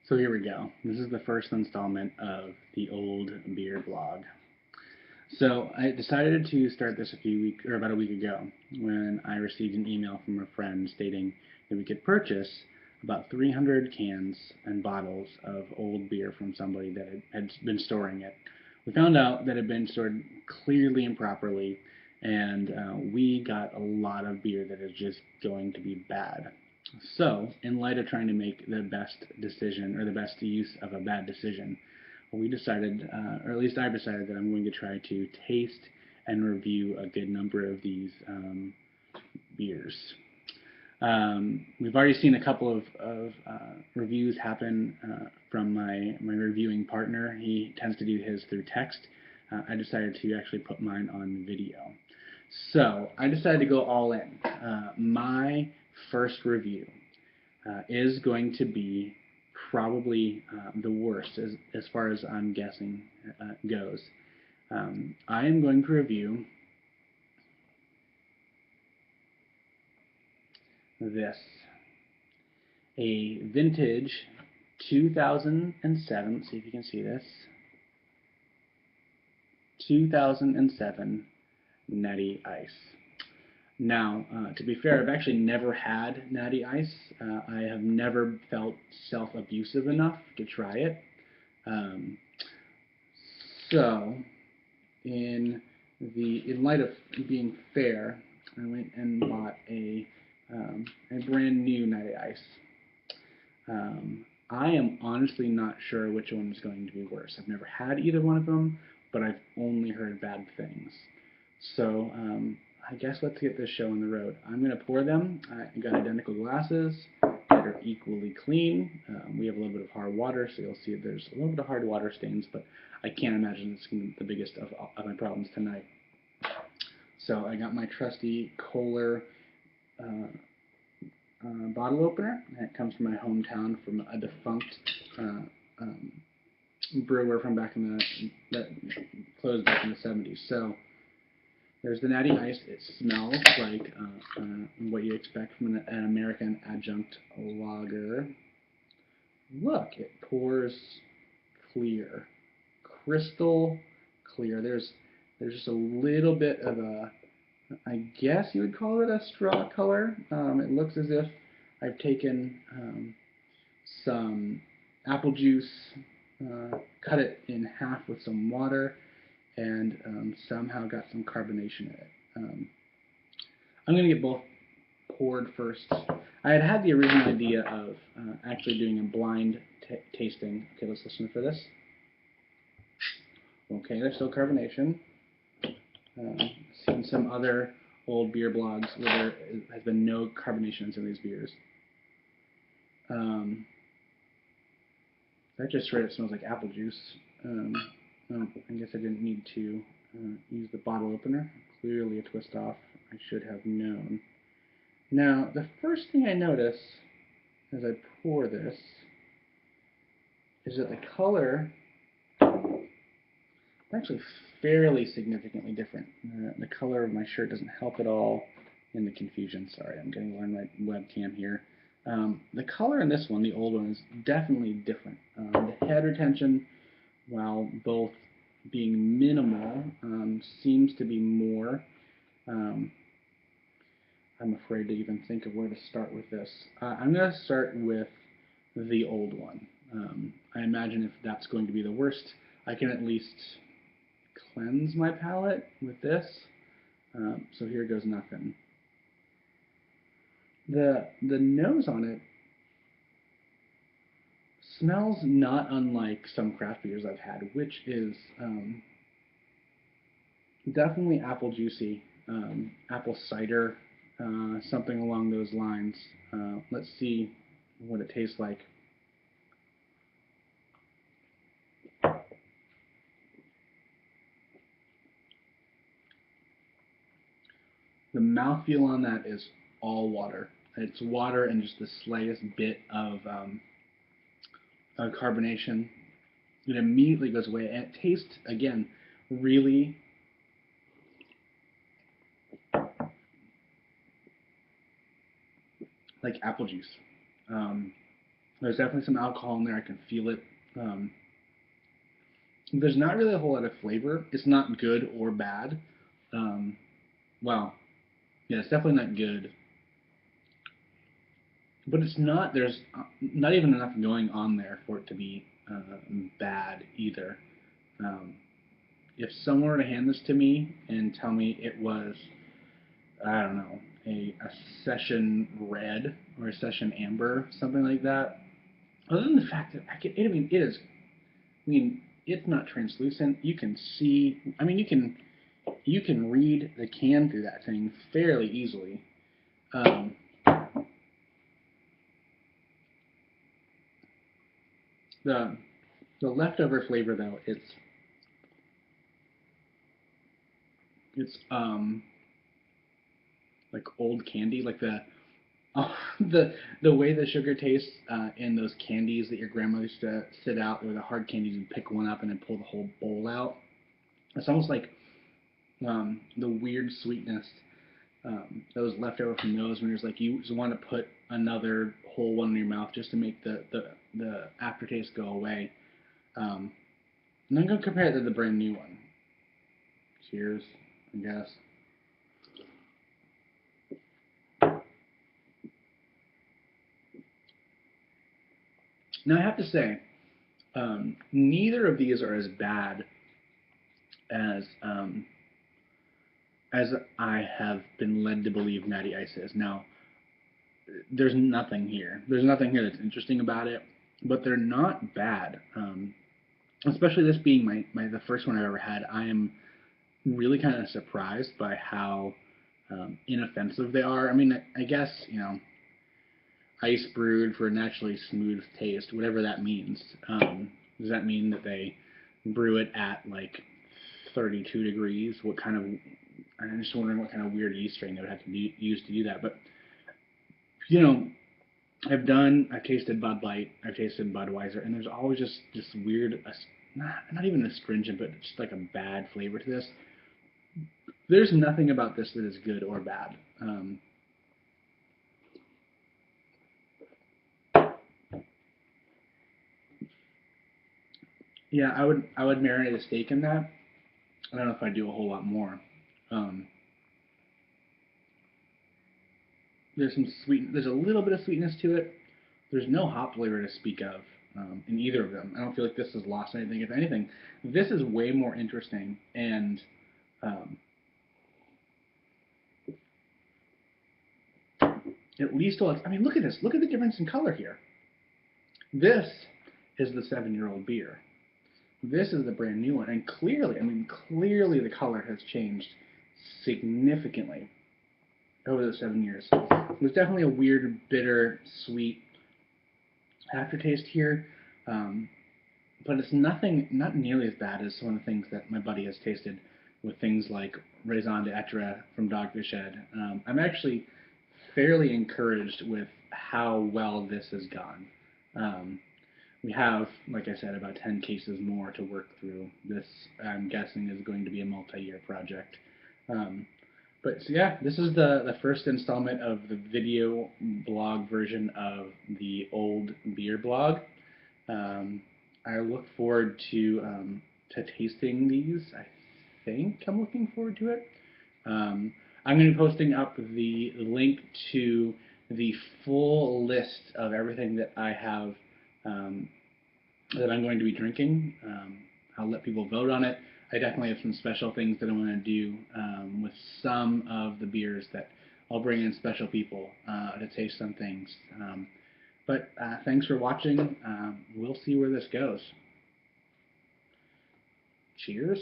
So here we go. This is the first installment of the old beer blog. So I decided to start this about a week ago when I received an email from a friend stating that we could purchase about 300 cans and bottles of old beer from somebody that had been storing it. We found out that it had been stored clearly improperly, and we got a lot of beer that is just going to be bad. So, in light of trying to make the best decision or the best use of a bad decision, we decided, or at least I've decided, that I'm going to try to taste and review a good number of these beers. We've already seen a couple of reviews happen from my reviewing partner. He tends to do his through text. I decided to actually put mine on video. So I decided to go all in. My first review is going to be probably the worst as far as I'm guessing goes. I am going to review this, a vintage 2007, see if you can see this, 2007 Natty Ice. Now, to be fair, I've actually never had Natty Ice. I have never felt self-abusive enough to try it. So, in light of being fair, I went and bought a brand new Natty Ice. I am honestly not sure which one is going to be worse. I've never had either one of them, but I've only heard bad things. So I guess let's get this show on the road. I'm going to pour them. I got identical glasses that are equally clean. We have a little bit of hard water, so you'll see there's a little bit of hard water stains, but I can't imagine it's going to be the biggest of my problems tonight. So I got my trusty Kohler bottle opener. It comes from my hometown, from a defunct brewer from back in that closed back in the 70s. So there's the Natty Ice. It smells like what you expect from an American adjunct lager. Look, it pours clear, crystal clear. There's just a little bit of a, I guess you would call it a straw color. It looks as if I've taken some apple juice, cut it in half with some water, and somehow got some carbonation in it. I'm going to get both poured first. I had the original idea of actually doing a blind tasting. Okay, let's listen for this. Okay, there's still carbonation. Seen some other old beer blogs where there has been no carbonation in some of these beers. That just straight up smells like apple juice. Well, I guess I didn't need to use the bottle opener. Clearly a twist off. I should have known. Now, the first thing I notice as I pour this is that the color is actually fairly significantly different. The color of my shirt doesn't help at all in the confusion. Sorry, I'm getting on my webcam here. The color in this one, the old one, is definitely different. The head retention, while both being minimal, seems to be more. I'm afraid to even think of where to start with this. I'm going to start with the old one. I imagine if that's going to be the worst, I can at least cleanse my palate with this. So here goes nothing. The nose on it smells not unlike some craft beers I've had, which is definitely apple juicy, apple cider, something along those lines. Let's see what it tastes like. The mouthfeel on that is all water. It's water and just the slightest bit of carbonation. It immediately goes away, and it tastes, again, really like apple juice. There's definitely some alcohol in there. I can feel it. There's not really a whole lot of flavor. It's not good or bad. Um, well, yeah, it's definitely not good, but it's not. There's not even enough going on there for it to be bad either. Um, if someone were to hand this to me and tell me it was, I don't know, a session red or a session amber, something like that, other than the fact that I mean, it is. I mean, it's not translucent. You can see. I mean, you can read the can through that thing fairly easily. Um, the the leftover flavor though, it's like old candy, like the the way the sugar tastes in those candies that your grandma used to sit out, or the hard candies, and pick one up and then pull the whole bowl out. It's almost like the weird sweetness that was left over from those when it's like you just want to put another whole one in your mouth just to make the aftertaste go away. And I'm going to compare it to the brand new one. Cheers, I guess. Now I have to say, neither of these are as bad as I have been led to believe Natty Ice is. Now, there's nothing here. There's nothing here that's interesting about it, but they're not bad. Especially this being the first one I've ever had. I am really kind of surprised by how inoffensive they are. I mean, I guess, ice brewed for a naturally smooth taste, whatever that means. Does that mean that they brew it at like 32 degrees? What kind of, I'm just wondering what kind of weird yeast strain they would have to use to do that. But, you know, I've tasted Bud Light, I've tasted Budweiser, and there's always just this weird, not even astringent, but just like a bad flavor to this. There's nothing about this that is good or bad. Yeah, I would marinate a steak in that. I don't know if I'd do a whole lot more. Um, there's a little bit of sweetness to it. There's no hop flavor to speak of in either of them. I don't feel like this has lost anything. If anything, this is way more interesting and um, at least, I mean, look at this. Look at the difference in color here. This is the 7-year-old beer. This is the brand new one, and clearly, I mean, clearly the color has changed significantly over the 7 years. There's definitely a weird, bitter, sweet aftertaste here, um, but it's not nearly as bad as some of the things that my buddy has tasted with things like Raison d'Etre from Dogfish Head. I'm actually fairly encouraged with how well this has gone. We have, like I said, about 10 cases more to work through. This, I'm guessing, is going to be a multi-year project. Um, but so yeah, this is the first installment of the video blog version of the old beer blog. Um, I look forward to tasting these. I think I'm looking forward to it. I'm going to be posting up the link to the full list of everything that I have um, that I'm going to be drinking. I'll let people vote on it. I definitely have some special things that I want to do with some of the beers that I'll bring in special people to taste some things. But thanks for watching. We'll see where this goes. Cheers.